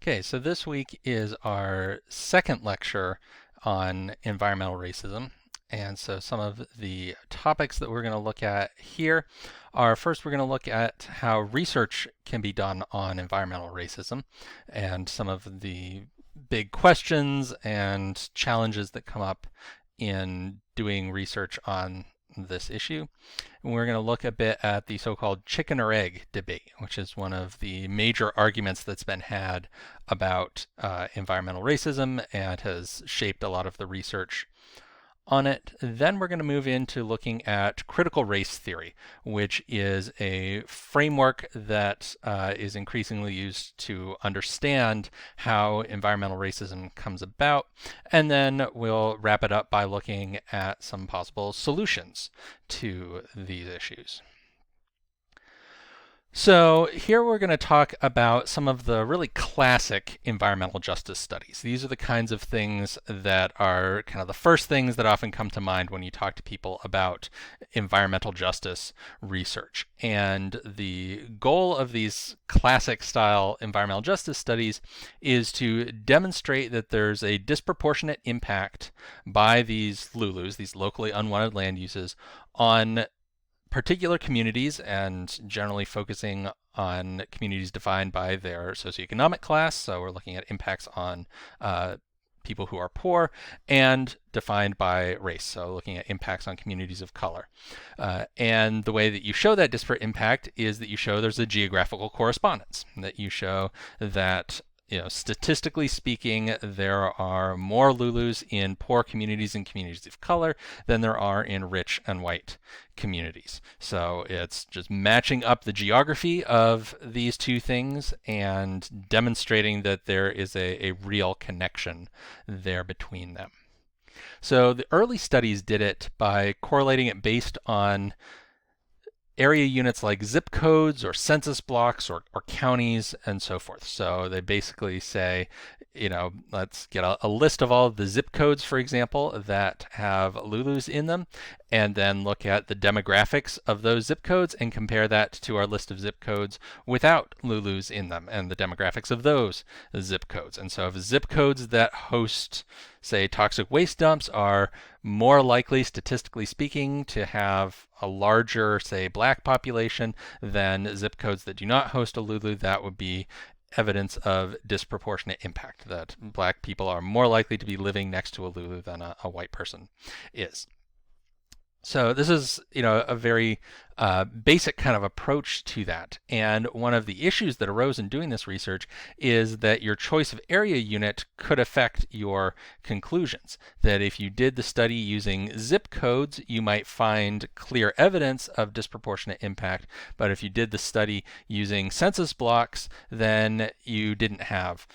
Okay, so this week is our second lecture on environmental racism. And so some of the topics that we're going to look at here are first, we're going to look at how research can be done on environmental racism and some of the big questions and challenges that come up in doing research on this issue. And we're going to look a bit at the so-called chicken or egg debate, which is one of the major arguments that's been had about environmental racism and has shaped a lot of the research on it. Then we're going to move into looking at critical race theory, which is a framework that is increasingly used to understand how environmental racism comes about. And then we'll wrap it up by looking at some possible solutions to these issues. So here we're going to talk about some of the really classic environmental justice studies. These are the kinds of things that are kind of the first things that often come to mind when you talk to people about environmental justice research. And the goal of these classic style environmental justice studies is to demonstrate that there's a disproportionate impact by these LULUs, these locally unwanted land uses, on particular communities, and generally focusing on communities defined by their socioeconomic class. So we're looking at impacts on people who are poor, and defined by race. So looking at impacts on communities of color. And the way that you show that disparate impact is that you show there's a geographical correspondence, that you show that statistically speaking, there are more LULUs in poor communities and communities of color than there are in rich and white communities. So it's just matching up the geography of these two things and demonstrating that there is a real connection there between them. So the early studies did it by correlating it based on area units like zip codes or census blocks or counties and so forth. So they basically say, let's get a list of all of the zip codes, for example, that have LULUs in them, and then look at the demographics of those zip codes and compare that to our list of zip codes without LULUs in them and the demographics of those zip codes. And so if zip codes that host, say, toxic waste dumps are more likely, statistically speaking, to have a larger, say, black population than zip codes that do not host a LULU, that would be evidence of disproportionate impact, that black people are more likely to be living next to a LULU than a white person is. So this is, a very basic kind of approach to that. And one of the issues that arose in doing this research is that your choice of area unit could affect your conclusions. That if you did the study using zip codes, you might find clear evidence of disproportionate impact. But if you did the study using census blocks, then you didn't have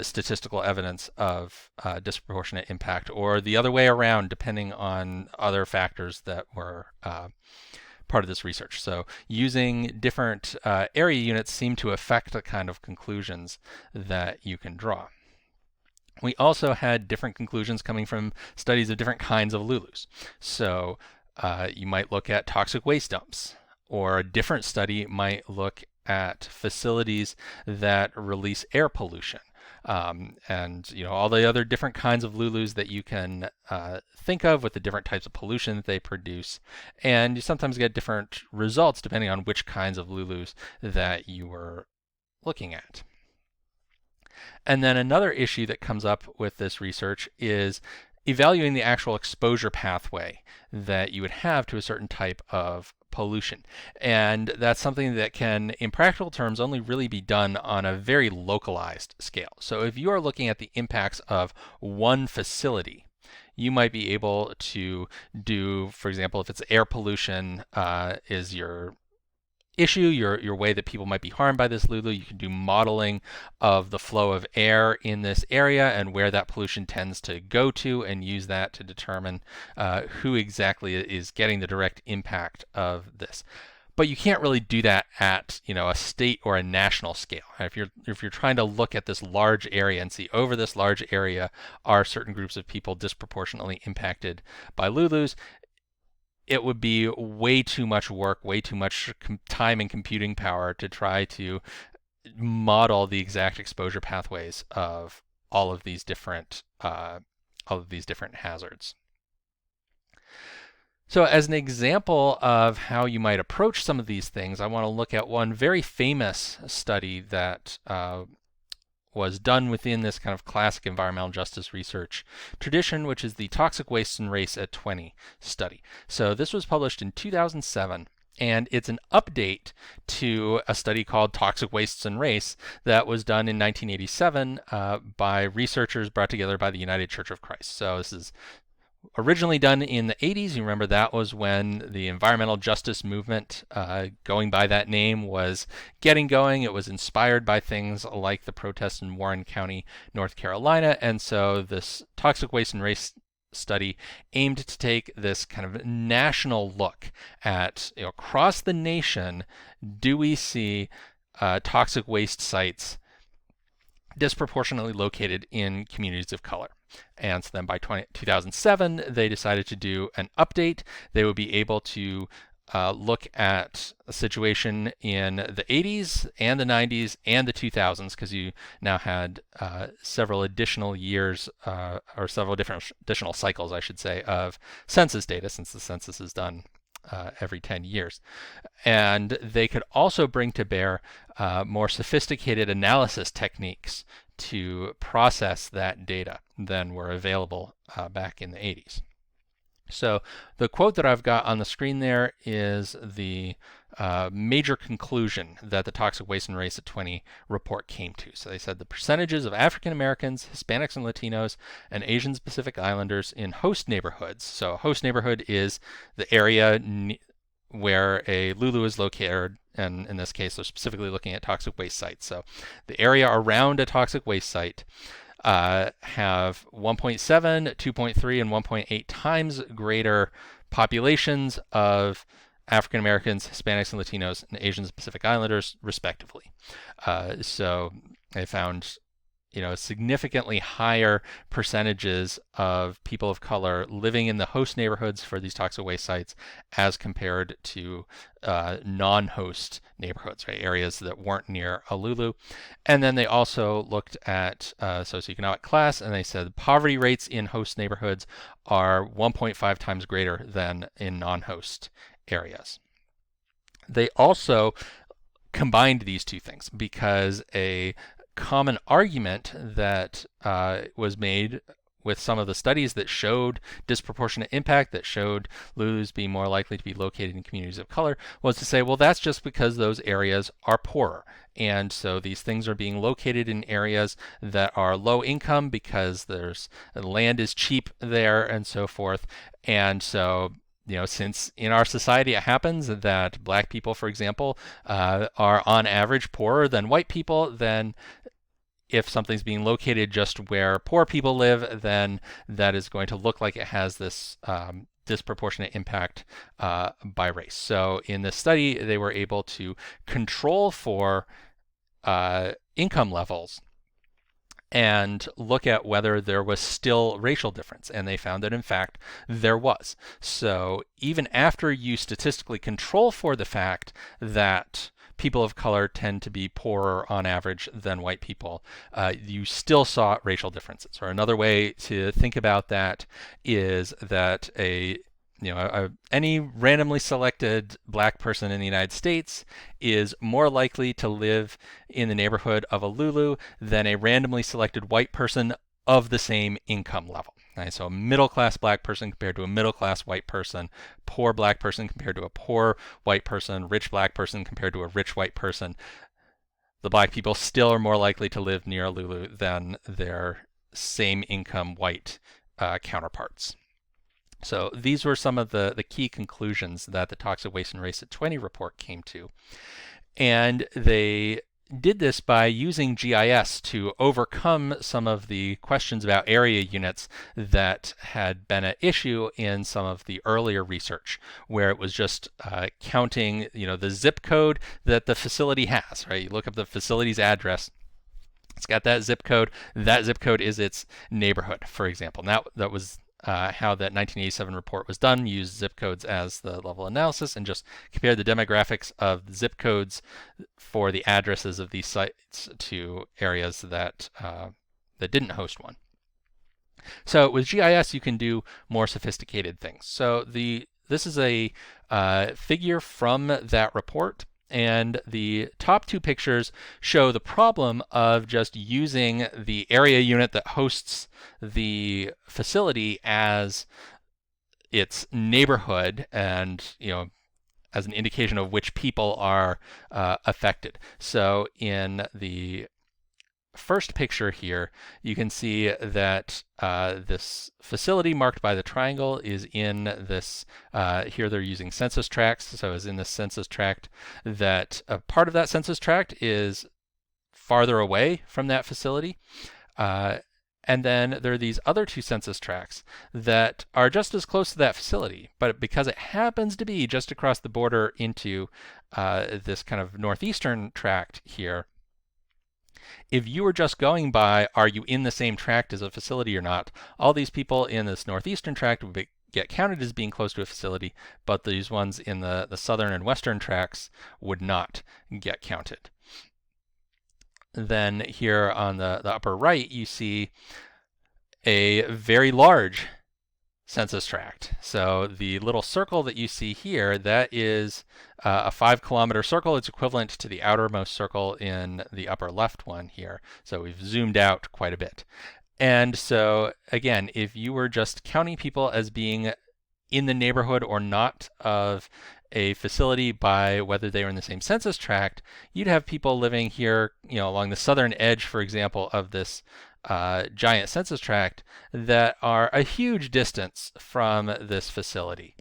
statistical evidence of disproportionate impact, or the other way around, depending on other factors that were part of this research. So using different area units seem to affect the kind of conclusions that you can draw. We also had different conclusions coming from studies of different kinds of LULUs. So you might look at toxic waste dumps, or a different study might look at facilities that release air pollution. And all the other different kinds of LULUs that you can think of with the different types of pollution that they produce. And you sometimes get different results depending on which kinds of LULUs that you were looking at. And then another issue that comes up with this research is evaluating the actual exposure pathway that you would have to a certain type of pollution. And that's something that can, in practical terms, only really be done on a very localized scale. So if you are looking at the impacts of one facility, you might be able to do, for example, if it's air pollution is your issue, your way that people might be harmed by this LULU, you can do modeling of the flow of air in this area and where that pollution tends to go to, and use that to determine who exactly is getting the direct impact of this. But you can't really do that at a state or a national scale. If you're trying to look at this large area and see over this large area are certain groups of people disproportionately impacted by LULUs, it would be way too much work, way too much time and computing power to try to model the exact exposure pathways of all of these different hazards. So as an example of how you might approach some of these things, I want to look at one very famous study that was done within this kind of classic environmental justice research tradition, which is the Toxic Wastes and Race at 20 study. So this was published in 2007. And it's an update to a study called Toxic Wastes and Race that was done in 1987 by researchers brought together by the United Church of Christ. So this is originally done in the 80s. You remember that was when the environmental justice movement, going by that name, was getting going. It was inspired by things like the protests in Warren County, North Carolina. And so this Toxic Waste and Race study aimed to take this kind of national look at, across the nation, do we see toxic waste sites disproportionately located in communities of color? And so then by 2007, they decided to do an update. They would be able to look at a situation in the 80s and the 90s and the 2000s, because you now had several additional years, or several different additional cycles, I should say, of census data, since the census is done every 10 years. And they could also bring to bear more sophisticated analysis techniques to process that data than were available back in the 80s. So the quote that I've got on the screen there is the major conclusion that the Toxic Waste and Race at 20 report came to. So they said the percentages of African Americans, Hispanics and Latinos, and Asian Pacific Islanders in host neighborhoods. So a host neighborhood is the area where a Lulu is located, and in this case, they're specifically looking at toxic waste sites. So the area around a toxic waste site have 1.7, 2.3, and 1.8 times greater populations of African Americans, Hispanics and Latinos, and Asian Pacific Islanders, respectively. So they found significantly higher percentages of people of color living in the host neighborhoods for these toxic waste sites as compared to non-host neighborhoods, right? Areas that weren't near a Lulu. And then they also looked at socioeconomic class, and they said poverty rates in host neighborhoods are 1.5 times greater than in non-host areas. They also combined these two things because a common argument that was made with some of the studies that showed disproportionate impact, that showed Lulus being more likely to be located in communities of color, was to say, well, that's just because those areas are poorer. And so these things are being located in areas that are low income because land is cheap there and so forth. And so since in our society it happens that black people, for example, are on average poorer than white people, then if something's being located just where poor people live, then that is going to look like it has this disproportionate impact by race. So in this study, they were able to control for income levels and look at whether there was still racial difference. And they found that, in fact, there was. So even after you statistically control for the fact that people of color tend to be poorer on average than white people, you still saw racial differences. Or another way to think about that is that any randomly selected black person in the United States is more likely to live in the neighborhood of a Lulu than a randomly selected white person of the same income level. Right? So a middle-class black person compared to a middle-class white person, poor black person compared to a poor white person, rich black person compared to a rich white person. The black people still are more likely to live near a Lulu than their same income white counterparts. So these were some of the key conclusions that the Toxic Waste and Race at 20 report came to. And they did this by using GIS to overcome some of the questions about area units that had been an issue in some of the earlier research, where it was just counting, the zip code that the facility has, right? You look up the facility's address, it's got that zip code is its neighborhood, for example. That was how that 1987 report was done, used zip codes as the level analysis, and just compared the demographics of the zip codes for the addresses of these sites to areas that that didn't host one. So with GIS, you can do more sophisticated things. So this is a figure from that report. And the top two pictures show the problem of just using the area unit that hosts the facility as its neighborhood and, as an indication of which people are affected. So in the first picture here, you can see that this facility marked by the triangle is in this, here they're using census tracts, so is in this census tract, that part of that census tract is farther away from that facility. And then there are these other two census tracts that are just as close to that facility, but because it happens to be just across the border into this kind of northeastern tract here, if you were just going by, are you in the same tract as a facility or not, all these people in this northeastern tract would get counted as being close to a facility, but these ones in the southern and western tracts would not get counted. Then here on the upper right, you see a very large census tract. So the little circle that you see here, that is a 5-kilometer circle. It's equivalent to the outermost circle in the upper left one here. So we've zoomed out quite a bit. And so again, if you were just counting people as being in the neighborhood or not of a facility by whether they were in the same census tract, you'd have people living here, along the southern edge, for example, of this giant census tract that are a huge distance from this facility.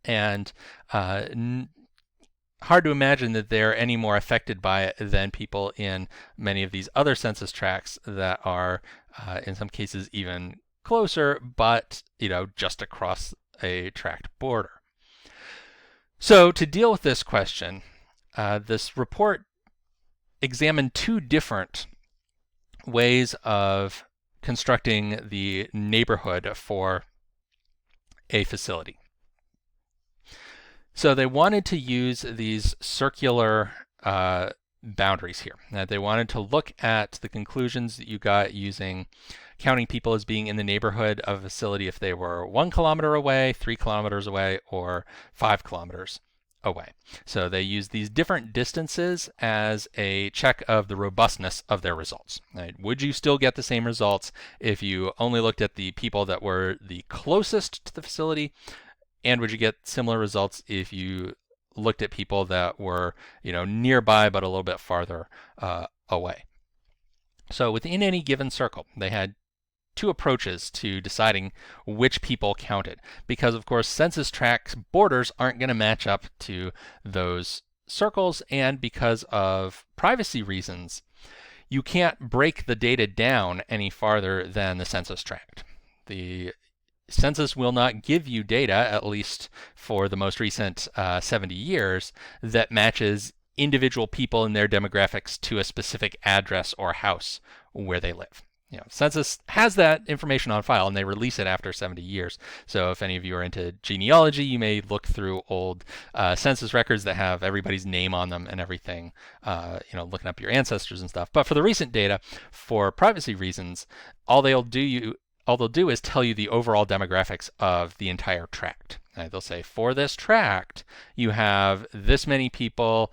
And hard to imagine that they're any more affected by it than people in many of these other census tracts that are, in some cases, even closer, but just across a tract border. So to deal with this question, this report examined two different ways of constructing the neighborhood for a facility. So they wanted to use these circular boundaries here. They wanted to look at the conclusions that you got using counting people as being in the neighborhood of a facility if they were 1 kilometer away, 3 kilometers away, or 5 kilometers away. So they use these different distances as a check of the robustness of their results. Right? Would you still get the same results if you only looked at the people that were the closest to the facility? And would you get similar results if you looked at people that were, nearby but a little bit farther away? So within any given circle, they had two approaches to deciding which people counted, because of course census tract borders aren't going to match up to those circles, and because of privacy reasons, you can't break the data down any farther than the census tract. The census will not give you data, at least for the most recent 70 years, that matches individual people and their demographics to a specific address or house where they live. Census has that information on file, and they release it after 70 years. So if any of you are into genealogy, you may look through old census records that have everybody's name on them and everything, looking up your ancestors and stuff. But for the recent data, for privacy reasons, all they'll do is tell you the overall demographics of the entire tract. They'll say, for this tract, you have this many people,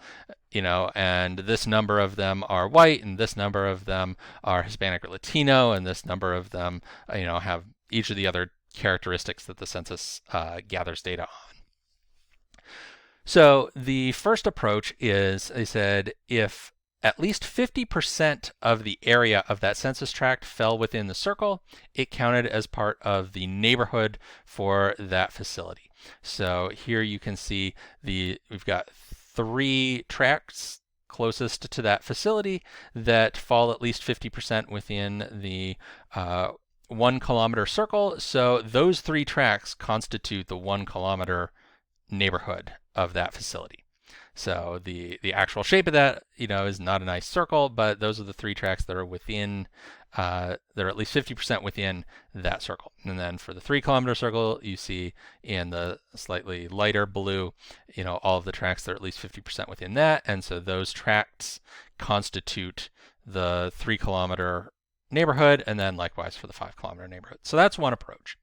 and this number of them are white, and this number of them are Hispanic or Latino, and this number of them, have each of the other characteristics that the census gathers data on. So the first approach is, they said, if at least 50% of the area of that census tract fell within the circle, it counted as part of the neighborhood for that facility. So here you can see we've got 3 tracts closest to that facility that fall at least 50% within the 1 kilometer circle. So those 3 tracts constitute the 1 kilometer neighborhood of that facility. So the actual shape of that, is not a nice circle, but those are the 3 tracks that are within, they're at least 50% within that circle. And then for the 3-kilometer circle, you see in the slightly lighter blue, all of the tracks that are at least 50% within that. And so those tracks constitute the 3-kilometer neighborhood, and then likewise for the 5-kilometer neighborhood. So that's one approach.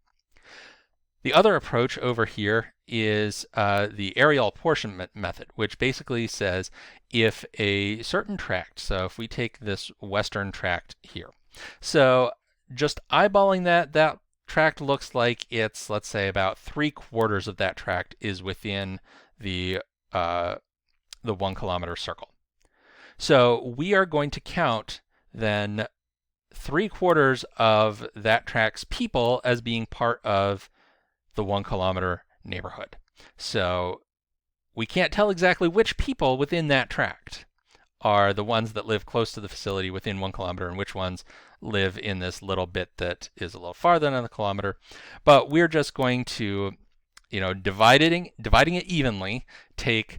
The other approach over here is the areal apportionment method, which basically says if a certain tract, so if we take this western tract here, so just eyeballing that tract looks like it's, let's say, about 3/4 of that tract is within the 1-kilometer circle. So we are going to count then 3/4 of that tract's people as being part of the 1-kilometer neighborhood. So we can't tell exactly which people within that tract are the ones that live close to the facility within 1 kilometer and which ones live in this little bit that is a little farther than a kilometer. But we're just going to, dividing it evenly, take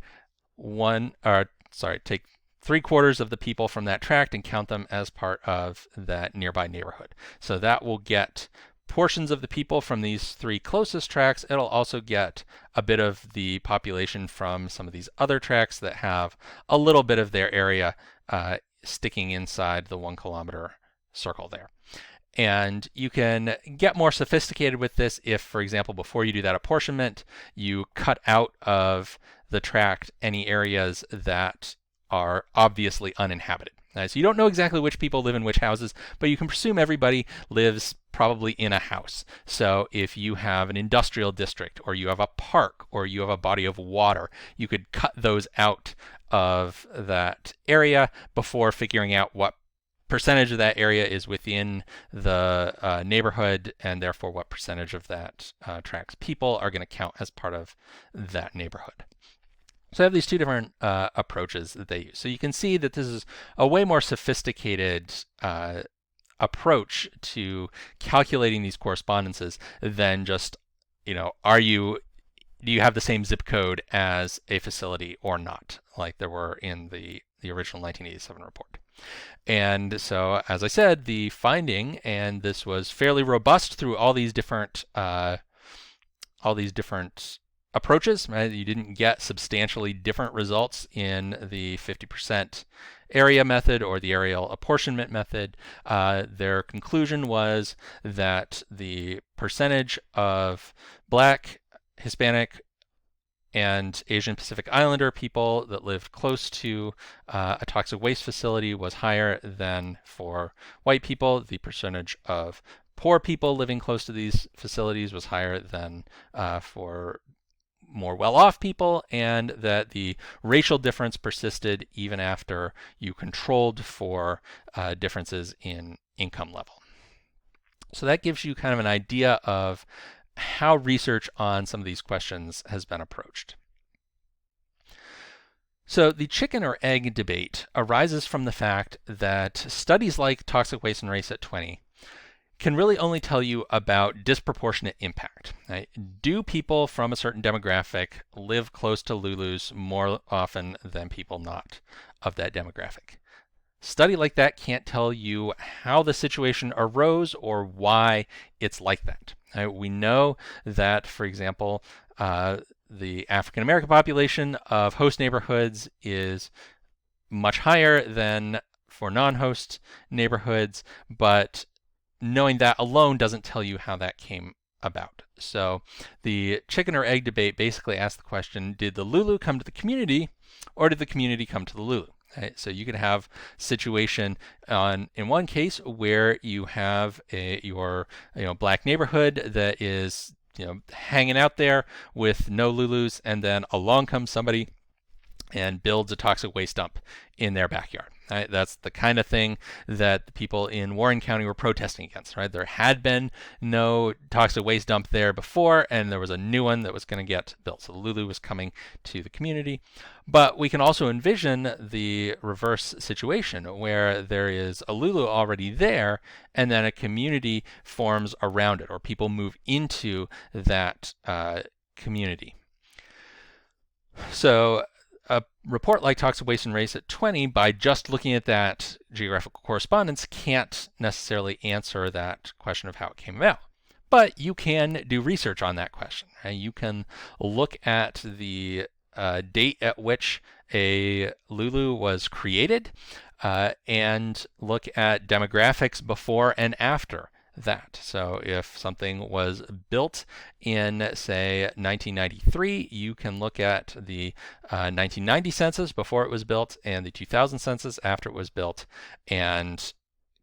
3/4 of the people from that tract and count them as part of that nearby neighborhood. So that will get portions of the people from these 3 closest tracts. It'll also get a bit of the population from some of these other tracts that have a little bit of their area sticking inside the 1-kilometer circle there. And you can get more sophisticated with this if, for example, before you do that apportionment, you cut out of the tract any areas that are obviously uninhabited. So you don't know exactly which people live in which houses, but you can presume everybody lives probably in a house. So if you have an industrial district, or you have a park, or you have a body of water, you could cut those out of that area before figuring out what percentage of that area is within the neighborhood, and therefore what percentage of that tract's people are going to count as part of that neighborhood. So I have these 2 different approaches that they use. So you can see that this is a way more sophisticated approach to calculating these correspondences than just, do you have the same zip code as a facility or not, like there were in the original 1987 report. And so, as I said, the finding, and this was fairly robust through all these different approaches, right? You didn't get substantially different results in the 50% area method or the areal apportionment method. Their conclusion was that the percentage of Black, Hispanic, and Asian Pacific Islander people that lived close to a toxic waste facility was higher than for white people. The percentage of poor people living close to these facilities was higher than for more well-off people, and that the racial difference persisted even after you controlled for differences in income level. So that gives you kind of an idea of how research on some of these questions has been approached. So the chicken or egg debate arises from the fact that studies like Toxic Waste and Race at 20 can really only tell you about disproportionate impact. Right? Do people from a certain demographic live close to Lulus more often than people not of that demographic? Study like that can't tell you how the situation arose or why it's like that. Right? We know that, for example, the African American population of host neighborhoods is much higher than for non-host neighborhoods, but knowing that alone doesn't tell you how that came about. So the chicken or egg debate basically asks the question, did the Lulu come to the community, or did the community come to the Lulu? Right? So you could have a situation in one case where you have your Black neighborhood that is hanging out there with no Lulus, and then along comes somebody and builds a toxic waste dump in their backyard. Right? That's the kind of thing that the people in Warren County were protesting against. Right? There had been no toxic waste dump there before, and there was a new one that was going to get built. So the Lulu was coming to the community. But we can also envision the reverse situation where there is a Lulu already there, and then a community forms around it, or people move into that community. So a report like Toxic Waste and Race at 20, by just looking at that geographical correspondence, can't necessarily answer that question of how it came about. But you can do research on that question. Right? You can look at the date at which a Lulu was created and look at demographics before and after that. So if something was built in, say, 1993, you can look at the 1990 census before it was built and the 2000 census after it was built and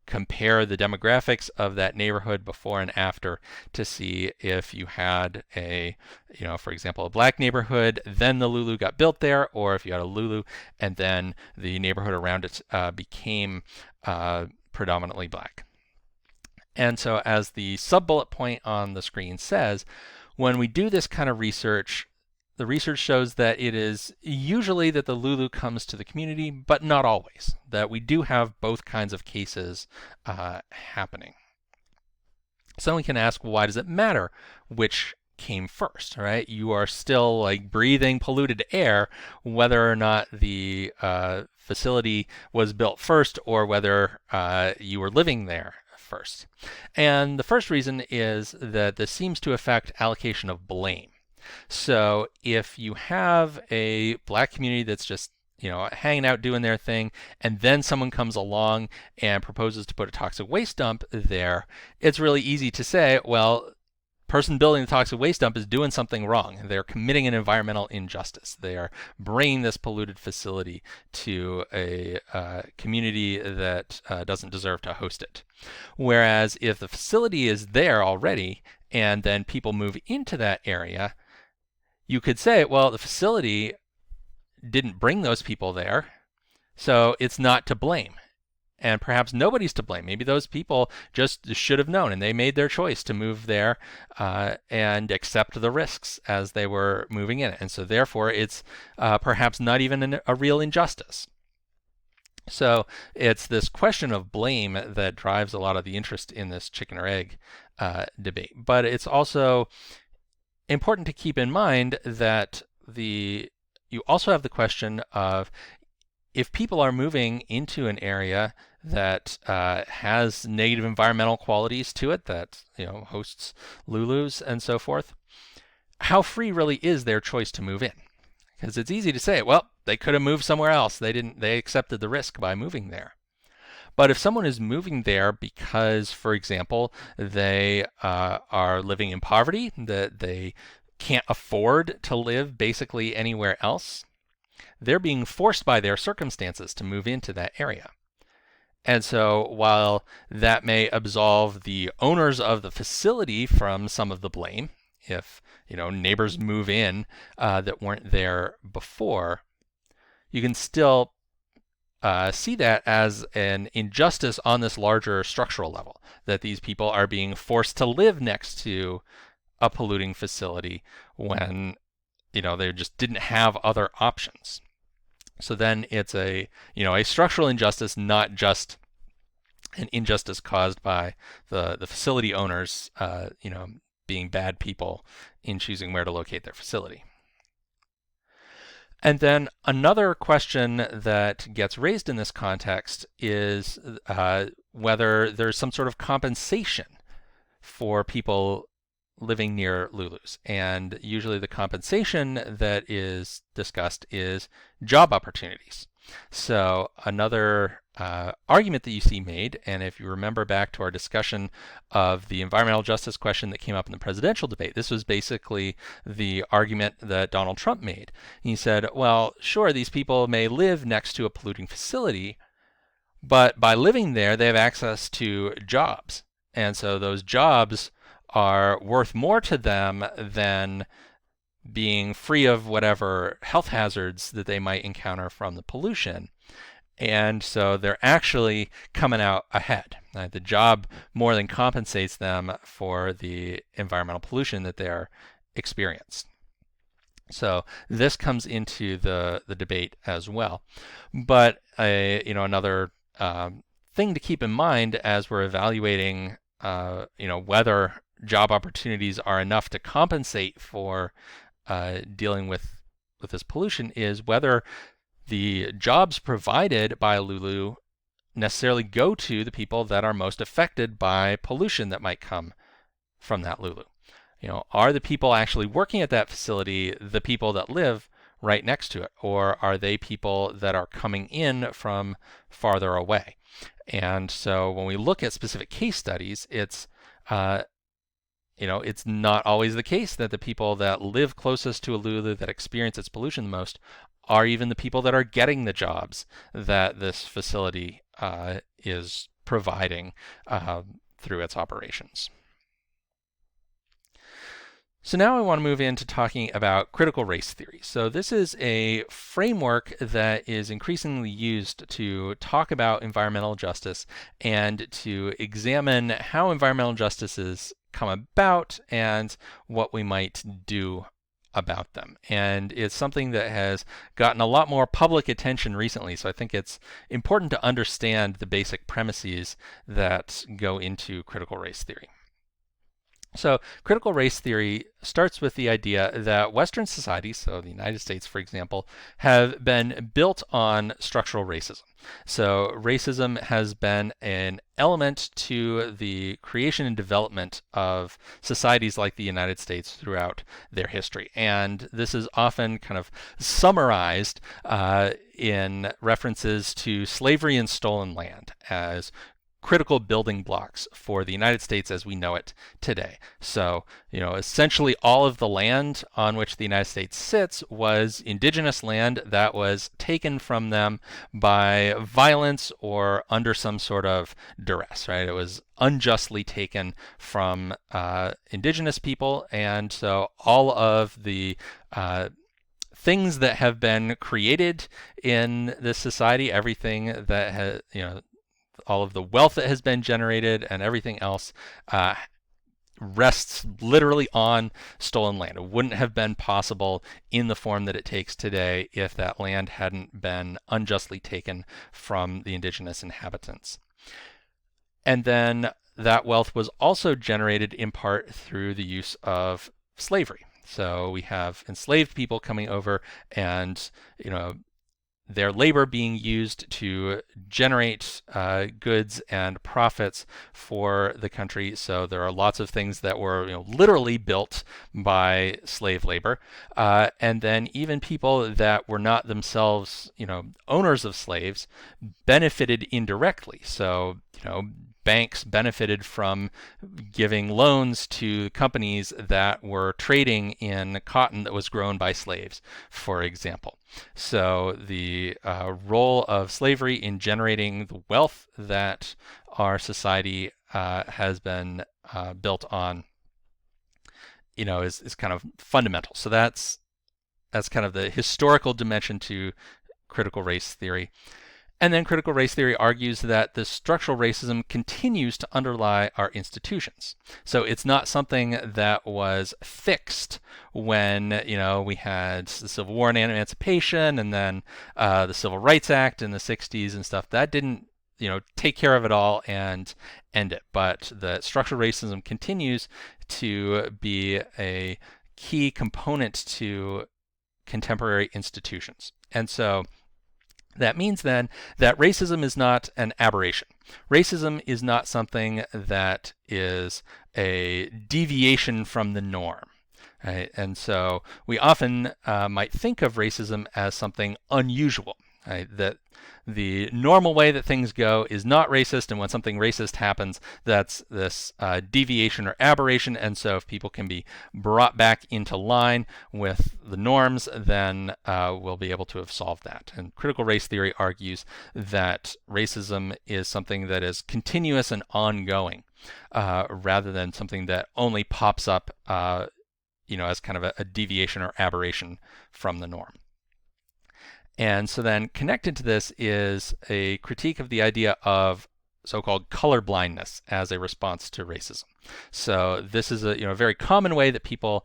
compare the demographics of that neighborhood before and after to see if you had a, for example, a black neighborhood, then the Lulu got built there, or if you had a Lulu and then the neighborhood around it became predominantly black. And so as the sub-bullet point on the screen says, when we do this kind of research, the research shows that it is usually that the Lulu comes to the community, but not always, that we do have both kinds of cases happening. So we can ask, well, why does it matter which came first, right? You are still like breathing polluted air, whether or not the facility was built first or whether you were living there first. And the first reason is that this seems to affect allocation of blame. So if you have a black community that's just hanging out doing their thing, and then someone comes along and proposes to put a toxic waste dump there, it's really easy to say, well, person building the toxic waste dump is doing something wrong. They're committing an environmental injustice. They are bringing this polluted facility to a community that doesn't deserve to host it. Whereas if the facility is there already and then people move into that area, you could say, well, the facility didn't bring those people there, so it's not to blame. And perhaps nobody's to blame. Maybe those people just should have known and they made their choice to move there and accept the risks as they were moving in. And so therefore it's perhaps not even a real injustice. So it's this question of blame that drives a lot of the interest in this chicken or egg debate. But it's also important to keep in mind that you also have the question of, if people are moving into an area that has negative environmental qualities to it, that hosts Lulus and so forth, how free really is their choice to move in? Because it's easy to say, well, they could have moved somewhere else. They accepted the risk by moving there. But if someone is moving there because, for example, they are living in poverty, that they can't afford to live basically anywhere else, they're being forced by their circumstances to move into that area. And so while that may absolve the owners of the facility from some of the blame, if neighbors move in that weren't there before, you can still see that as an injustice on this larger structural level, that these people are being forced to live next to a polluting facility when they just didn't have other options. So then it's a structural injustice, not just an injustice caused by the facility owners being bad people in choosing where to locate their facility. And then another question that gets raised in this context is whether there's some sort of compensation for people living near Lulus. And usually the compensation that is discussed is job opportunities. So another argument that you see made, and if you remember back to our discussion of the environmental justice question that came up in the presidential debate, this was basically the argument that Donald Trump made. He said, well, sure, these people may live next to a polluting facility, but by living there, they have access to jobs. And so those jobs are worth more to them than being free of whatever health hazards that they might encounter from the pollution. And so they're actually coming out ahead. The job more than compensates them for the environmental pollution that they're experienced. So this comes into the debate as well. But another thing to keep in mind as we're evaluating whether job opportunities are enough to compensate for dealing with with this pollution is whether the jobs provided by Lulu necessarily go to the people that are most affected by pollution that might come from that Lulu. Are the people actually working at that facility the people that live right next to it, or are they people that are coming in from farther away? And so when we look at specific case studies, it's it's not always the case that the people that live closest to a Lulu that experience its pollution the most are even the people that are getting the jobs that this facility is providing through its operations. So now I want to move into talking about critical race theory. So this is a framework that is increasingly used to talk about environmental justice and to examine how environmental justices come about and what we might do about them. And it's something that has gotten a lot more public attention recently, so I think it's important to understand the basic premises that go into critical race theory. So critical race theory starts with the idea that Western societies, so the United States, for example, have been built on structural racism. So racism has been an element to the creation and development of societies like the United States throughout their history. And this is often kind of summarized in references to slavery and stolen land as critical building blocks for the United States as we know it today. So, essentially all of the land on which the United States sits was indigenous land that was taken from them by violence or under some sort of duress, right? It was unjustly taken from indigenous people, and so all of the things that have been created in this society, everything that has, all of the wealth that has been generated and everything else rests literally on stolen land. It wouldn't have been possible in the form that it takes today if that land hadn't been unjustly taken from the indigenous inhabitants. And then that wealth was also generated in part through the use of slavery. So we have enslaved people coming over and, their labor being used to generate goods and profits for the country. So there are lots of things that were literally built by slave labor. And then even people that were not themselves owners of slaves benefited indirectly. So banks benefited from giving loans to companies that were trading in cotton that was grown by slaves, for example. So the role of slavery in generating the wealth that our society has been built on, is kind of fundamental. So that's kind of the historical dimension to critical race theory. And then critical race theory argues that the structural racism continues to underlie our institutions. So it's not something that was fixed when, we had the Civil War and Emancipation and then the Civil Rights Act in the 60s and stuff. That didn't, take care of it all and end it. But the structural racism continues to be a key component to contemporary institutions. And so that means then that racism is not an aberration. Racism is not something that is a deviation from the norm. Right? And so we often might think of racism as something unusual. Right? That the normal way that things go is not racist, and when something racist happens, that's this deviation or aberration. And so if people can be brought back into line with the norms, then we'll be able to have solved that. And critical race theory argues that racism is something that is continuous and ongoing, rather than something that only pops up as kind of a deviation or aberration from the norm. And so then connected to this is a critique of the idea of so-called color blindness as a response to racism. So this is a very common way that people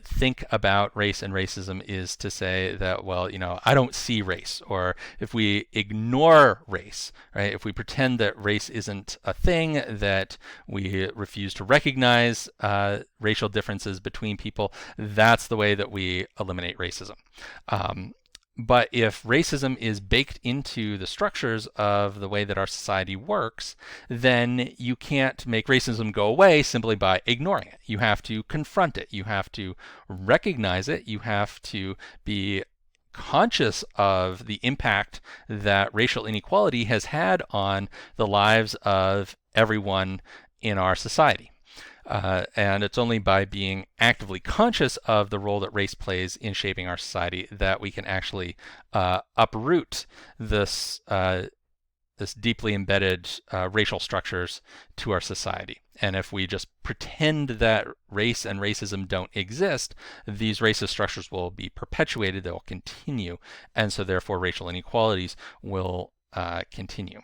think about race and racism is to say that, well, I don't see race, or if we ignore race, right? If we pretend that race isn't a thing, that we refuse to recognize racial differences between people, that's the way that we eliminate racism. But if racism is baked into the structures of the way that our society works, then you can't make racism go away simply by ignoring it. You have to confront it. You have to recognize it. You have to be conscious of the impact that racial inequality has had on the lives of everyone in our society. And it's only by being actively conscious of the role that race plays in shaping our society that we can actually uproot this deeply embedded racial structures to our society. And if we just pretend that race and racism don't exist, these racist structures will be perpetuated, they'll continue, and so therefore racial inequalities will continue.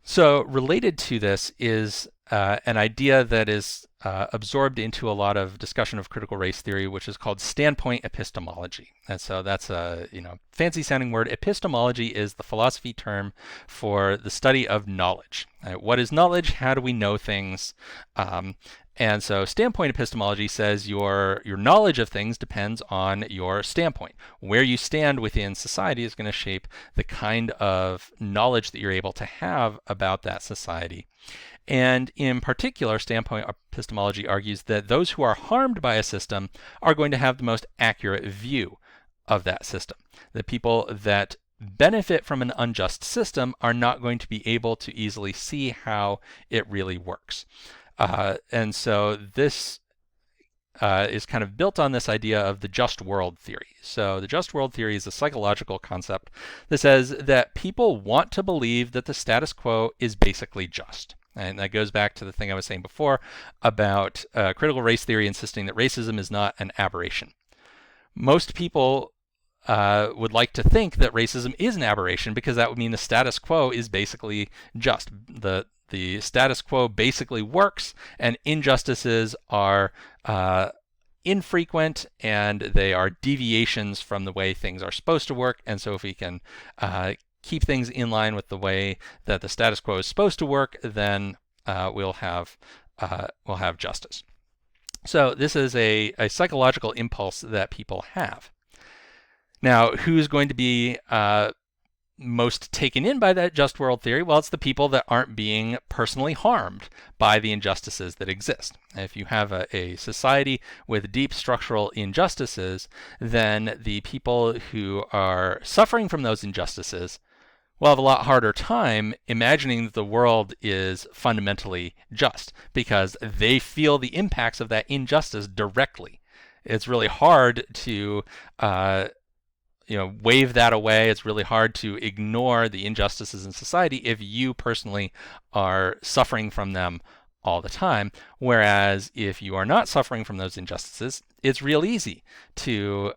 So related to this is an idea that is absorbed into a lot of discussion of critical race theory, which is called standpoint epistemology. And so that's a fancy sounding word. Epistemology is the philosophy term for the study of knowledge. What is knowledge? How do we know things? And so standpoint epistemology says your knowledge of things depends on your standpoint. Where you stand within society is going to shape the kind of knowledge that you're able to have about that society. And in particular, standpoint epistemology argues that those who are harmed by a system are going to have the most accurate view of that system. The people that benefit from an unjust system are not going to be able to easily see how it really works. And so this is kind of built on this idea of the just world theory. So the just world theory is a psychological concept that says that people want to believe that the status quo is basically just. And that goes back to the thing I was saying before about critical race theory insisting that racism is not an aberration. Most people would like to think that racism is an aberration because that would mean the status quo is basically just. The status quo basically works, and injustices are infrequent, and they are deviations from the way things are supposed to work. And so if we can keep things in line with the way that the status quo is supposed to work, then we'll have justice. So this is a psychological impulse that people have. Now, who's going to be most taken in by that just world theory? Well, it's the people that aren't being personally harmed by the injustices that exist. If you have a society with deep structural injustices, then the people who are suffering from those injustices will have a lot harder time imagining that the world is fundamentally just because they feel the impacts of that injustice directly. It's really hard to wave that away. It's really hard to ignore the injustices in society if you personally are suffering from them all the time. Whereas if you are not suffering from those injustices, it's real easy to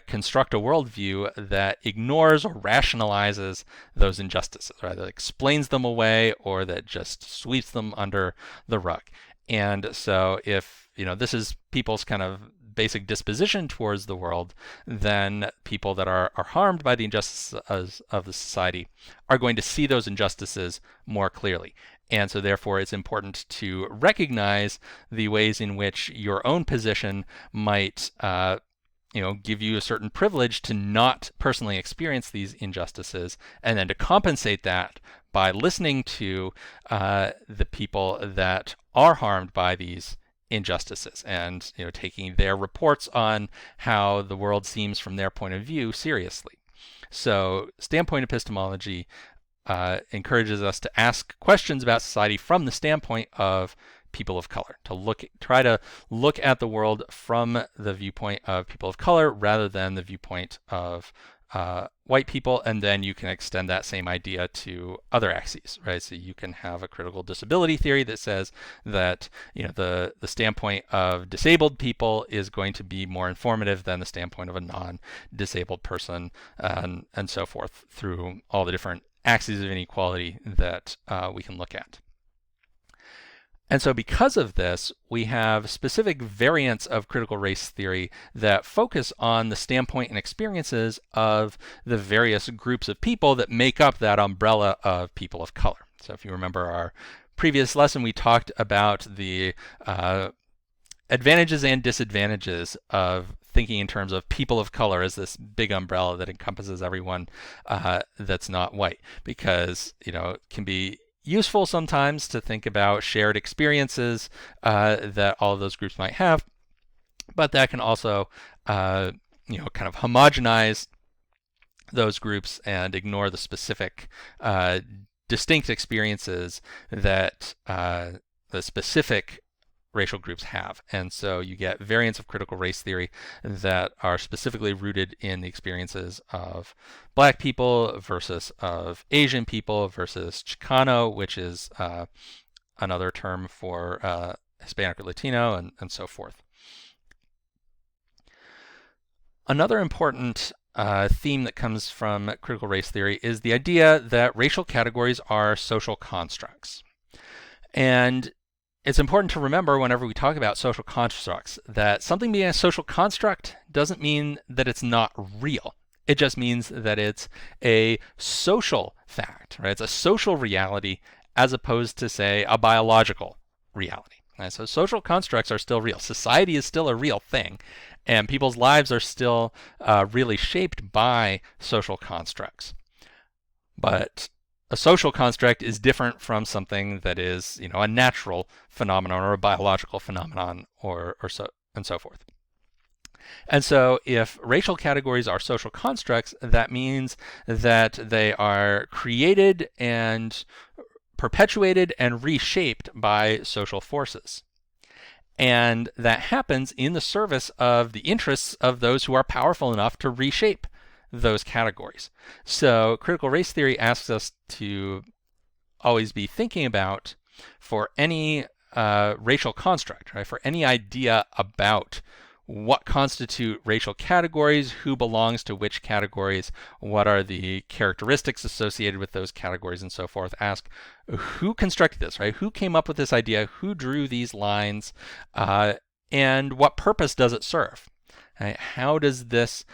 construct a worldview that ignores or rationalizes those injustices, right? That explains them away or that just sweeps them under the rug. And so if this is people's kind of basic disposition towards the world, then people that are harmed by the injustices of the society are going to see those injustices more clearly. And so therefore it's important to recognize the ways in which your own position might give you a certain privilege to not personally experience these injustices, and then to compensate that by listening to the people that are harmed by these injustices and taking their reports on how the world seems from their point of view seriously. So standpoint epistemology encourages us to ask questions about society from the standpoint of people of color, to try to look at the world from the viewpoint of people of color rather than the viewpoint of white people, and then you can extend that same idea to other axes, right? So you can have a critical disability theory that says that the standpoint of disabled people is going to be more informative than the standpoint of a non-disabled person, and so forth through all the different axes of inequality that we can look at. And so because of this, we have specific variants of critical race theory that focus on the standpoint and experiences of the various groups of people that make up that umbrella of people of color. So if you remember our previous lesson, we talked about the advantages and disadvantages of thinking in terms of people of color as this big umbrella that encompasses everyone that's not white, because it can be useful sometimes to think about shared experiences that all of those groups might have, but that can also kind of homogenize those groups and ignore the specific distinct experiences that the specific racial groups have. And so you get variants of critical race theory that are specifically rooted in the experiences of Black people versus of Asian people versus Chicano, which is another term for Hispanic or Latino, and so forth. Another important theme that comes from critical race theory is the idea that racial categories are social constructs. And it's important to remember whenever we talk about social constructs that something being a social construct doesn't mean that it's not real. It just means that it's a social fact, right? It's a social reality as opposed to, say, a biological reality. Right? So social constructs are still real. Society is still a real thing, and people's lives are still really shaped by social constructs. But a social construct is different from something that is, a natural phenomenon or a biological phenomenon or so and so forth. And so if racial categories are social constructs, that means that they are created and perpetuated and reshaped by social forces. And that happens in the service of the interests of those who are powerful enough to reshape those categories. So critical race theory asks us to always be thinking about, for any racial construct, right, for any idea about what constitute racial categories, who belongs to which categories, what are the characteristics associated with those categories, and so forth. Ask who constructed this, right? Who came up with this idea? Who drew these lines? And what purpose does it serve? Right? How does this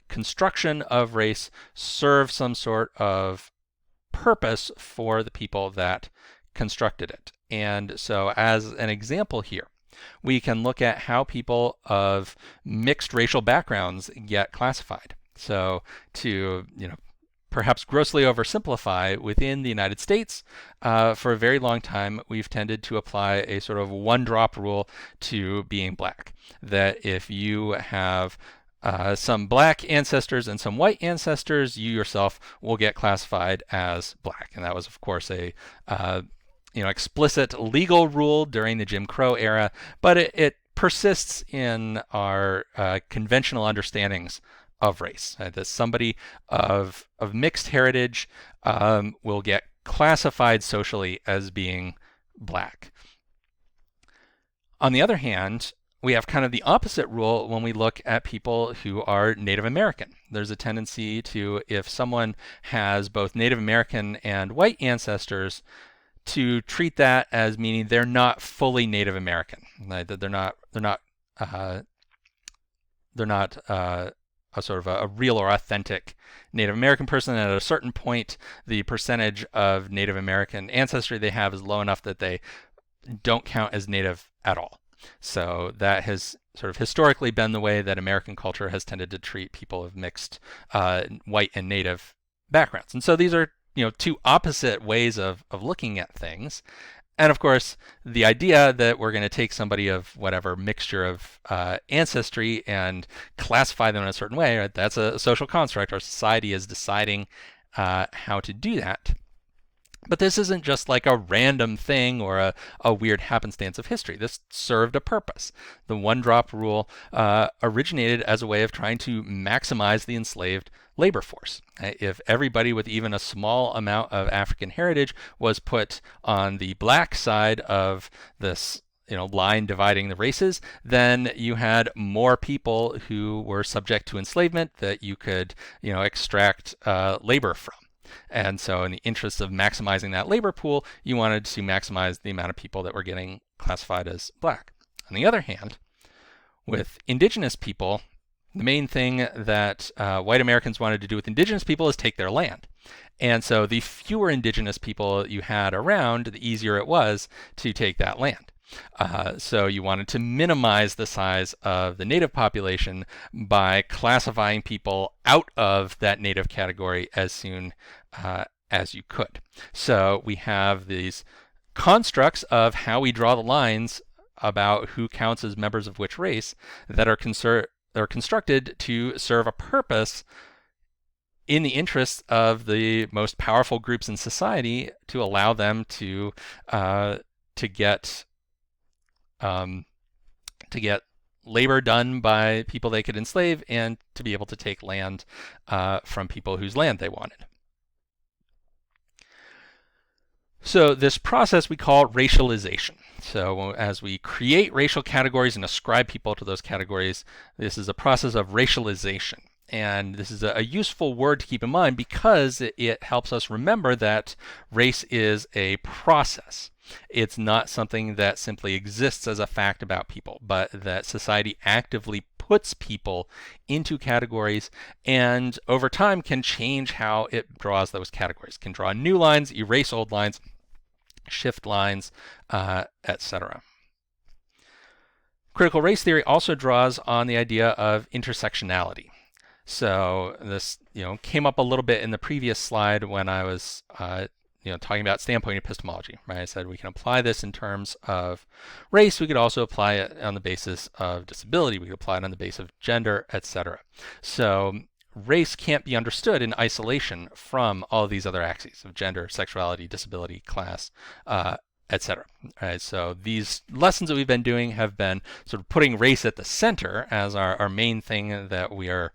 construction of race serve some sort of purpose for the people that constructed it? And so as an example here, we can look at how people of mixed racial backgrounds get classified. So to, perhaps grossly oversimplify, within the United States, for a very long time, we've tended to apply a sort of one-drop rule to being Black. That if you have some Black ancestors and some white ancestors, you yourself will get classified as Black. And that was, of course, a explicit legal rule during the Jim Crow era, but it persists in our conventional understandings of race. That somebody of mixed heritage will get classified socially as being Black. On the other hand, we have kind of the opposite rule when we look at people who are Native American. There's a tendency to, if someone has both Native American and white ancestors, to treat that as meaning they're not fully Native American. Right? That they're not a sort of a real or authentic Native American person. And at a certain point, the percentage of Native American ancestry they have is low enough that they don't count as Native at all. So that has sort of historically been the way that American culture has tended to treat people of mixed white and Native backgrounds. And so these are two opposite ways of looking at things. And of course, the idea that we're going to take somebody of whatever mixture of ancestry and classify them in a certain way, right, that's a social construct. Our society is deciding how to do that. But this isn't just like a random thing or a weird happenstance of history. This served a purpose. The one-drop rule originated as a way of trying to maximize the enslaved labor force. If everybody with even a small amount of African heritage was put on the Black side of this line dividing the races, then you had more people who were subject to enslavement that you could extract labor from. And so in the interest of maximizing that labor pool, you wanted to maximize the amount of people that were getting classified as black. On the other hand, with indigenous people, the main thing that white Americans wanted to do with indigenous people is take their land. And so the fewer indigenous people you had around, the easier it was to take that land. So you wanted to minimize the size of the native population by classifying people out of that native category as soon as you could. So we have these constructs of how we draw the lines about who counts as members of which race that are constructed to serve a purpose in the interests of the most powerful groups in society, to allow them to get labor done by people they could enslave, and to be able to take land from people whose land they wanted. So this process we call racialization. So as we create racial categories and ascribe people to those categories, this is a process of racialization. And this is a useful word to keep in mind because it helps us remember that race is a process. It's not something that simply exists as a fact about people, but that society actively puts people into categories and over time can change how it draws those categories. Can draw new lines, erase old lines, shift lines, etc. Critical race theory also draws on the idea of intersectionality. So this, came up a little bit in the previous slide when I was, talking about standpoint epistemology, right? I said we can apply this in terms of race. We could also apply it on the basis of disability. We could apply it on the basis of gender, etc. So race can't be understood in isolation from all of these other axes of gender, sexuality, disability, class, etc. Right, so these lessons that we've been doing have been sort of putting race at the center as our main thing that we are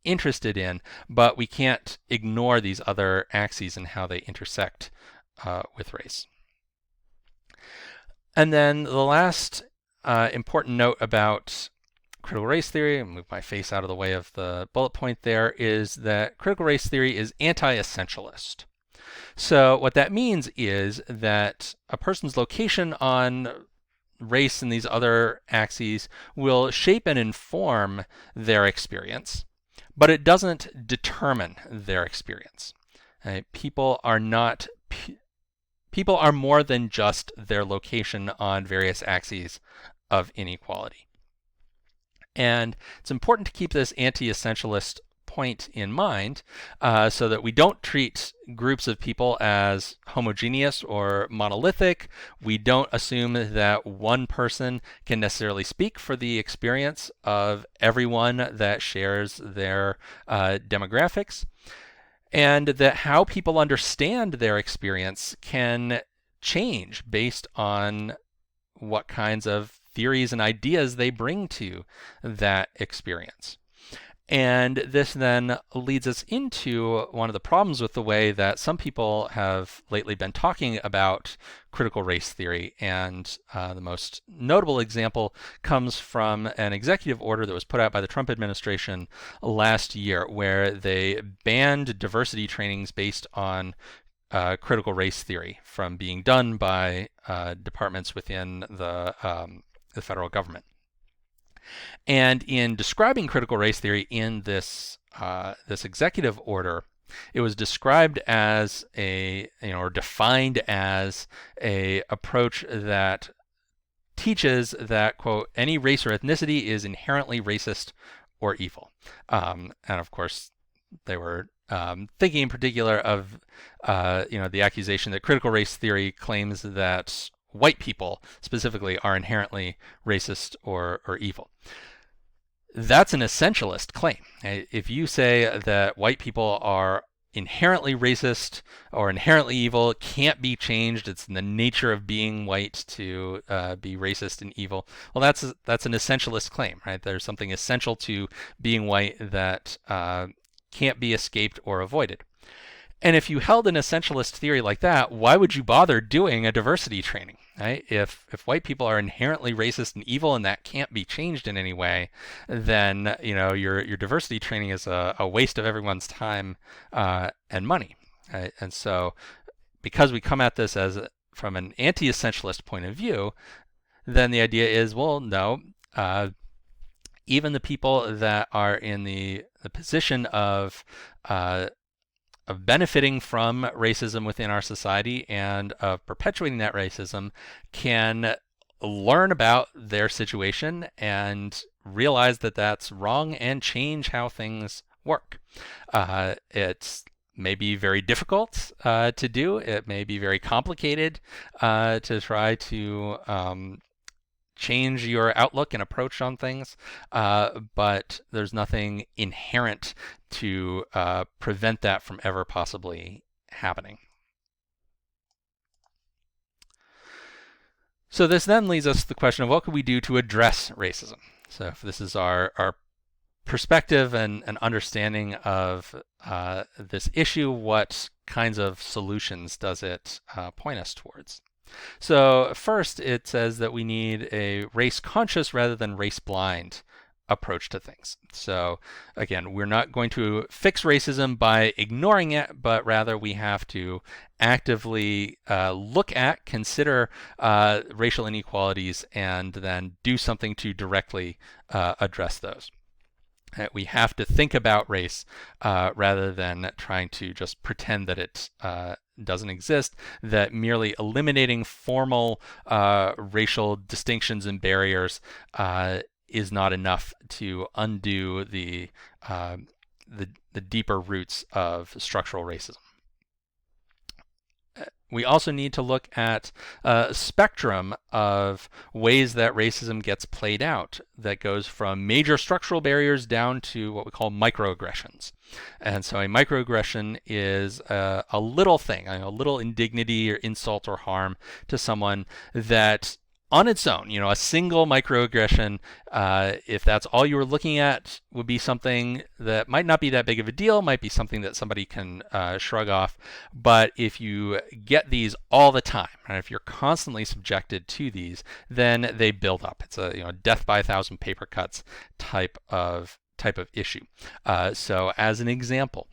interested in, but we can't ignore these other axes and how they intersect with race. And then the last important note about critical race theory, I'll move my face out of the way of the bullet point there, is that critical race theory is anti-essentialist. So what that means is that a person's location on race and these other axes will shape and inform their experience, but it doesn't determine their experience. Right? People are more than just their location on various axes of inequality. And it's important to keep this anti-essentialist point in mind so that we don't treat groups of people as homogeneous or monolithic. We don't assume that one person can necessarily speak for the experience of everyone that shares their demographics, and that how people understand their experience can change based on what kinds of theories and ideas they bring to that experience. And this then leads us into one of the problems with the way that some people have lately been talking about critical race theory. And the most notable example comes from an executive order that was put out by the Trump administration last year, where they banned diversity trainings based on critical race theory from being done by departments within the federal government. And in describing critical race theory in this executive order, it was described as or defined as a approach that teaches that, quote, any race or ethnicity is inherently racist or evil. And of course, they were thinking in particular of the accusation that critical race theory claims that white people specifically are inherently racist or evil. That's an essentialist claim. If you say that white people are inherently racist or inherently evil, can't be changed, it's in the nature of being white to be racist and evil, well, that's an essentialist claim, right? There's something essential to being white that can't be escaped or avoided. And if you held an essentialist theory like that, why would you bother doing a diversity training? Right? If white people are inherently racist and evil and that can't be changed in any way, then your diversity training is a waste of everyone's time and money. Right? And so because we come at this as from an anti-essentialist point of view, then the idea is, well, no, even the people that are in the position uh, of benefiting from racism within our society and of perpetuating that racism can learn about their situation and realize that that's wrong and change how things work. It's may be very difficult to do. It may be very complicated to try to change your outlook and approach on things, but there's nothing inherent to prevent that from ever possibly happening. So this then leads us to the question of what could we do to address racism? So if this is our perspective and understanding of this issue, what kinds of solutions does it point us towards? So first, it says that we need a race conscious rather than race blind approach to things. So again, we're not going to fix racism by ignoring it, but rather we have to actively look at, consider racial inequalities, and then do something to directly address those. We have to think about race rather than trying to just pretend that it doesn't exist, that merely eliminating formal racial distinctions and barriers is not enough to undo the deeper roots of structural racism. We also need to look at a spectrum of ways that racism gets played out that goes from major structural barriers down to what we call microaggressions. And so a microaggression is a little thing, a little indignity or insult or harm to someone that on its own, a single microaggression, if that's all you were looking at, would be something that might not be that big of a deal, might be something that somebody can shrug off. But if you get these all the time, and if you're constantly subjected to these, then they build up. It's a death by a thousand paper cuts type of issue. So as an example,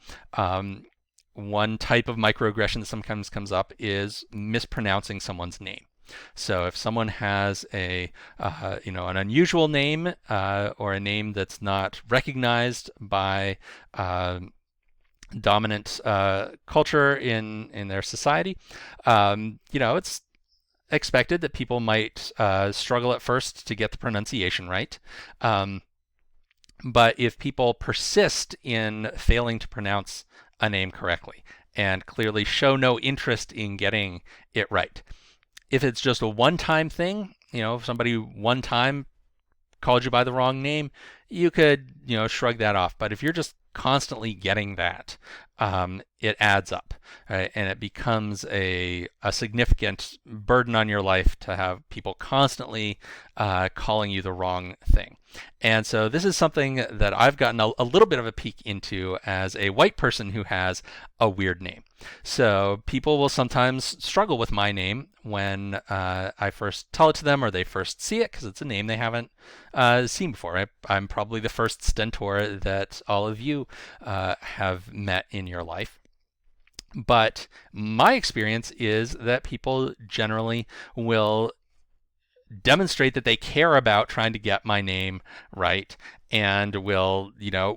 one type of microaggression that sometimes comes up is mispronouncing someone's name. So if someone has an unusual name or a name that's not recognized by dominant culture in their society, it's expected that people might struggle at first to get the pronunciation right. But if people persist in failing to pronounce a name correctly and clearly show no interest in getting it right, if it's just a one-time thing, if somebody one time called you by the wrong name, you could, shrug that off. But if you're just constantly getting that, it adds up, right? And it becomes a significant burden on your life to have people constantly calling you the wrong thing. And so this is something that I've gotten a little bit of a peek into as a white person who has a weird name. So people will sometimes struggle with my name when I first tell it to them or they first see it because it's a name they haven't seen before. I'm probably the first stentor that all of you have met in your life. But my experience is that people generally will demonstrate that they care about trying to get my name right and will,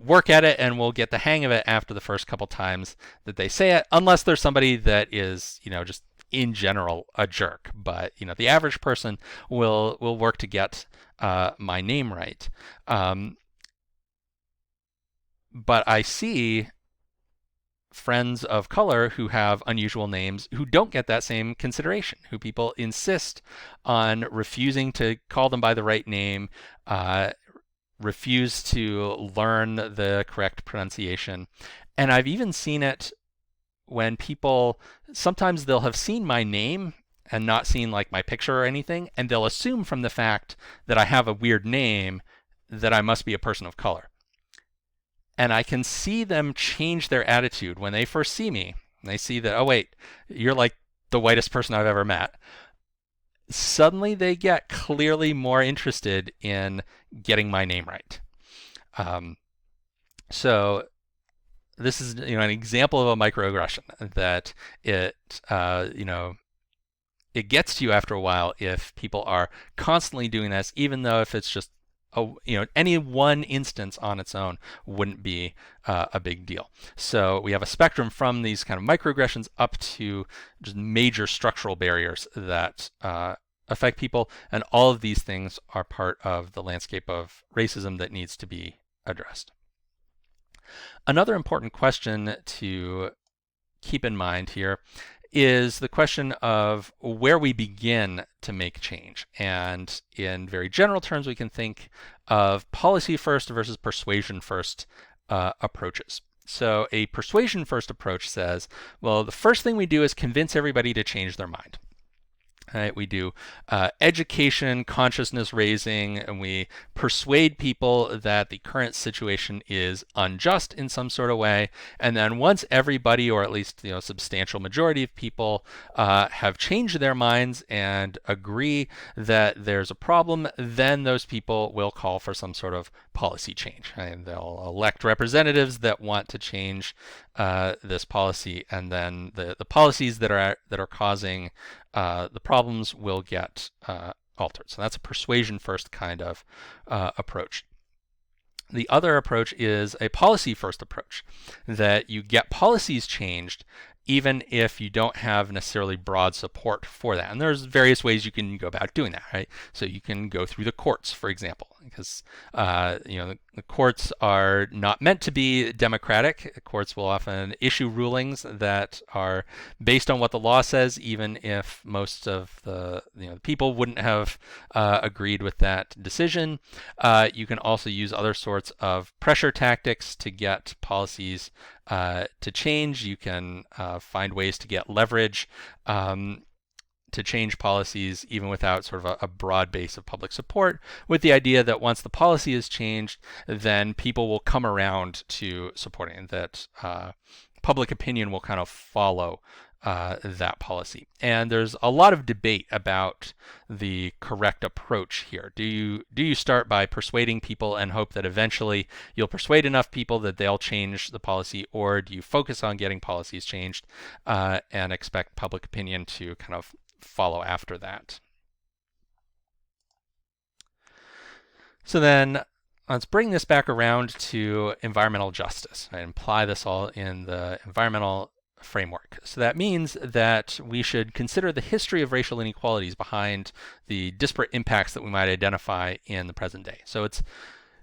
work at it and will get the hang of it after the first couple times that they say it, unless there's somebody that is, just in general a jerk. But, the average person will work to get my name right. But I see friends of color who have unusual names who don't get that same consideration, who people insist on refusing to call them by the right name, refuse to learn the correct pronunciation. And I've even seen it when people, sometimes they'll have seen my name and not seen like my picture or anything, and they'll assume from the fact that I have a weird name that I must be a person of color. And I can see them change their attitude when they first see me. And they see that, oh, wait, you're like the whitest person I've ever met. suddenly they get clearly more interested in getting my name right. Um, so this is an example of a microaggression that it it gets to you after a while if people are constantly doing this, even though if it's just any one instance on its own wouldn't be a big deal. So we have a spectrum from these kind of microaggressions up to just major structural barriers that affect people, and all of these things are part of the landscape of racism that needs to be addressed. Another important question to keep in mind here is the question of where we begin to make change. And in very general terms, we can think of policy first versus persuasion first approaches. So a persuasion first approach says, well, the first thing we do is convince everybody to change their mind. Right, we do education, consciousness raising, and we persuade people that the current situation is unjust in some sort of way. And then once everybody, or at least a substantial majority of people, have changed their minds and agree that there's a problem, then those people will call for some sort of policy change. And they'll elect representatives that want to change this policy, and then the policies that are causing the problems will get altered. So that's a persuasion first kind of approach. The other approach is a policy first approach, that you get policies changed even if you don't have necessarily broad support for that. And there's various ways you can go about doing that, right? So you can go through the courts, for example, because the courts are not meant to be democratic. The courts will often issue rulings that are based on what the law says, even if most of the people wouldn't have agreed with that decision. You can also use other sorts of pressure tactics to get policies to change. You can find ways to get leverage to change policies even without sort of a broad base of public support, with the idea that once the policy is changed, then people will come around to supporting it, that public opinion will kind of follow that policy. And there's a lot of debate about the correct approach here. Do you start by persuading people and hope that eventually you'll persuade enough people that they'll change the policy, or do you focus on getting policies changed and expect public opinion to kind of follow after that? So then let's bring this back around to environmental justice. I imply this all in the environmental framework. So that means that we should consider the history of racial inequalities behind the disparate impacts that we might identify in the present day. So it's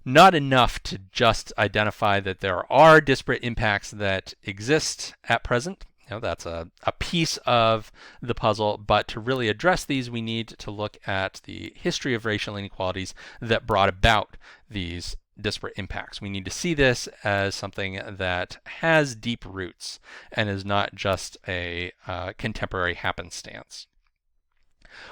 not enough to just identify that there are disparate impacts that exist at present. That's a piece of the puzzle, but to really address these, we need to look at the history of racial inequalities that brought about these disparate impacts. We need to see this as something that has deep roots and is not just a contemporary happenstance.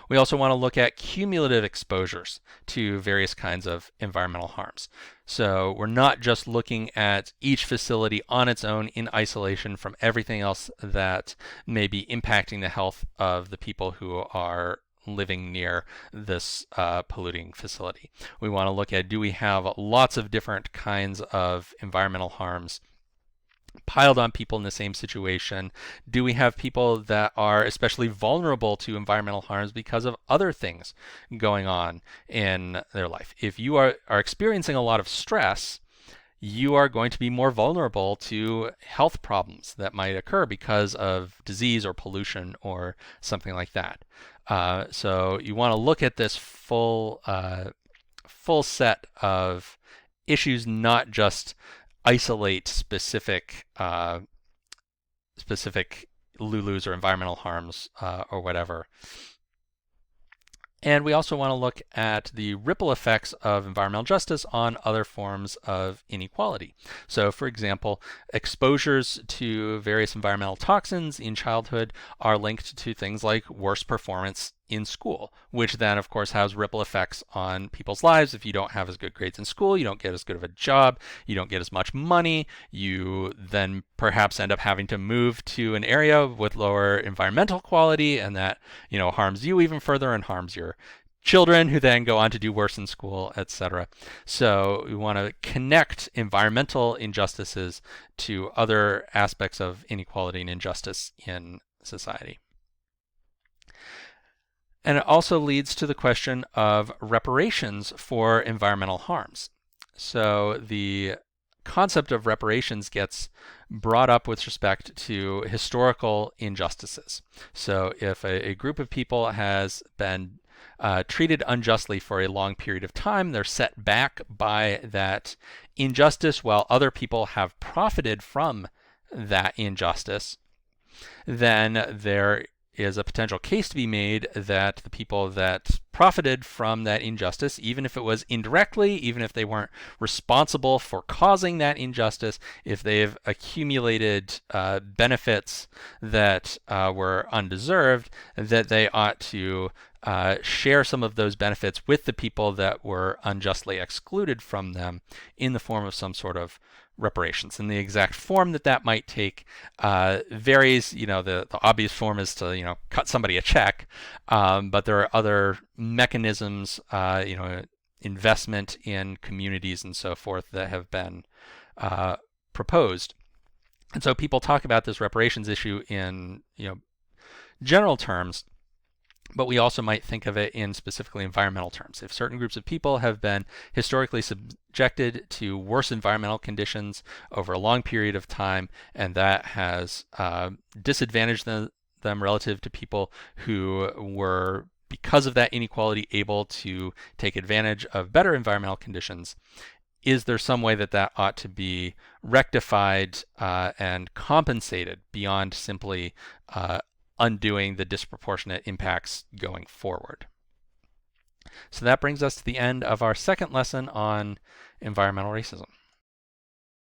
We also want to look at cumulative exposures to various kinds of environmental harms. So we're not just looking at each facility on its own in isolation from everything else that may be impacting the health of the people who are living near this polluting facility. We want to look at, do we have lots of different kinds of environmental harms piled on people in the same situation? Do we have people that are especially vulnerable to environmental harms because of other things going on in their life? If you are experiencing a lot of stress, you are going to be more vulnerable to health problems that might occur because of disease or pollution or something like that. So you want to look at this full set of issues, not just isolate specific LULUs or environmental harms or whatever. And we also want to look at the ripple effects of environmental justice on other forms of inequality. So, for example, exposures to various environmental toxins in childhood are linked to things like worse performance in school, which then, of course, has ripple effects on people's lives. If you don't have as good grades in school, you don't get as good of a job, you don't get as much money, you then perhaps end up having to move to an area with lower environmental quality, and that, harms you even further and harms your children, who then go on to do worse in school, etc. So we want to connect environmental injustices to other aspects of inequality and injustice in society. And it also leads to the question of reparations for environmental harms. So the concept of reparations gets brought up with respect to historical injustices. So if a group of people has been treated unjustly for a long period of time, they're set back by that injustice while other people have profited from that injustice, then there is a potential case to be made that the people that profited from that injustice, even if it was indirectly, even if they weren't responsible for causing that injustice, if they've accumulated benefits that were undeserved, that they ought to share some of those benefits with the people that were unjustly excluded from them in the form of some sort of reparations. And the exact form that might take varies. The obvious form is to cut somebody a check, but there are other mechanisms, investment in communities and so forth, that have been proposed. And so people talk about this reparations issue in general terms, but we also might think of it in specifically environmental terms. If certain groups of people have been historically subjected to worse environmental conditions over a long period of time, and that has disadvantaged them relative to people who were, because of that inequality, able to take advantage of better environmental conditions, is there some way that ought to be rectified and compensated beyond simply undoing the disproportionate impacts going forward? So that brings us to the end of our second lesson on environmental racism.